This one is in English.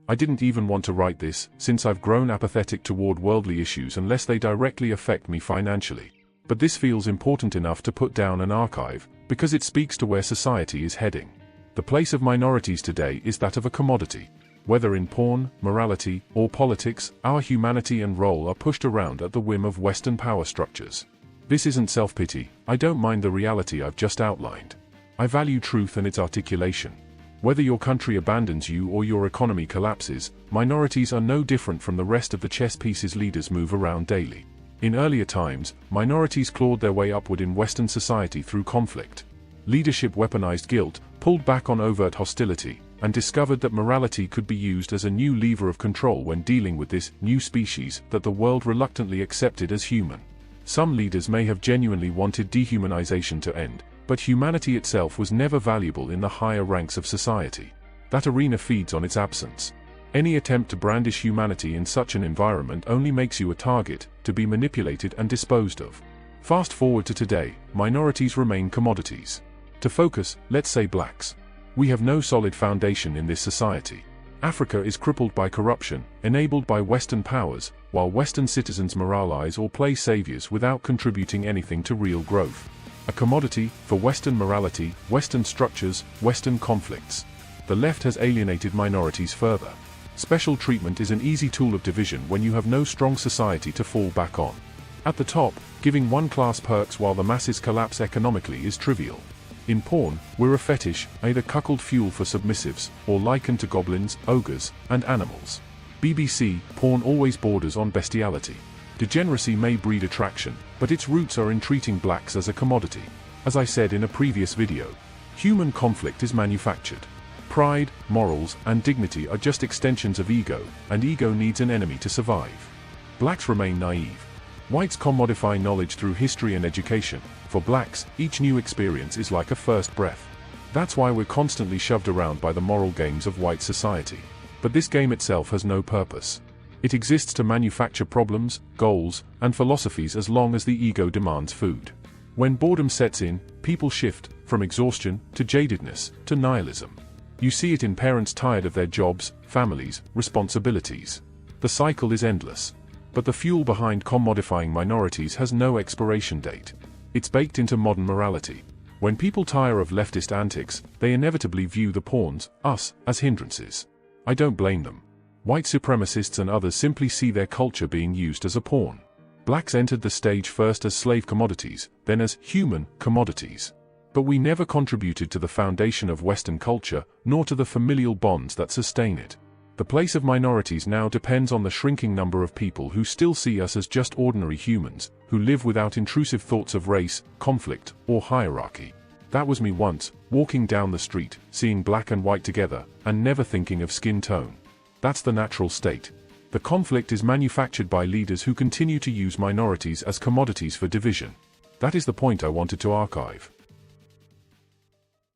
I didn't even want to write this, since I've grown apathetic toward worldly issues unless they directly affect me financially. But this feels important enough to put down an archive, because it speaks to where society is heading. The place of minorities today is that of a commodity. Whether in porn, morality, or politics, our humanity and role are pushed around at the whim of Western power structures. This isn't self-pity. I don't mind the reality I've just outlined. I value truth and its articulation. Whether your country abandons you or your economy collapses, minorities are no different from the rest of the chess pieces leaders move around daily. In earlier times, minorities clawed their way upward in Western society through conflict. Leadership weaponized guilt, pulled back on overt hostility, and discovered that morality could be used as a new lever of control when dealing with this new species that the world reluctantly accepted as human. Some leaders may have genuinely wanted dehumanization to end, but humanity itself was never valuable in the higher ranks of society. That arena feeds on its absence. Any attempt to brandish humanity in such an environment only makes you a target, to be manipulated and disposed of. Fast forward to today, minorities remain commodities. To focus, let's say blacks. We have no solid foundation in this society. Africa is crippled by corruption, enabled by Western powers, while Western citizens moralize or play saviors without contributing anything to real growth. A commodity for Western morality, Western structures, Western conflicts. The left has alienated minorities further. Special treatment is an easy tool of division when you have no strong society to fall back on. At the top, giving one class perks while the masses collapse economically is trivial. In porn, we're a fetish, either cuckold fuel for submissives, or likened to goblins, ogres, and animals. BBC, porn always borders on bestiality. Degeneracy may breed attraction, but its roots are in treating blacks as a commodity. As I said in a previous video, human conflict is manufactured. Pride, morals, and dignity are just extensions of ego, and ego needs an enemy to survive. Blacks remain naive. Whites commodify knowledge through history and education. For blacks, each new experience is like a first breath. That's why we're constantly shoved around by the moral games of white society. But this game itself has no purpose. It exists to manufacture problems, goals, and philosophies as long as the ego demands food. When boredom sets in, people shift from exhaustion to jadedness to nihilism. You see it in parents tired of their jobs, families, responsibilities. The cycle is endless. But the fuel behind commodifying minorities has no expiration date. It's baked into modern morality. When people tire of leftist antics, they inevitably view the pawns, us, as hindrances. I don't blame them. White supremacists and others simply see their culture being used as a pawn. Blacks entered the stage first as slave commodities, then as human commodities. But we never contributed to the foundation of Western culture, nor to the familial bonds that sustain it. The place of minorities now depends on the shrinking number of people who still see us as just ordinary humans, who live without intrusive thoughts of race, conflict, or hierarchy. That was me once, walking down the street, seeing black and white together, and never thinking of skin tone. That's the natural state. The conflict is manufactured by leaders who continue to use minorities as commodities for division. That is the point I wanted to archive.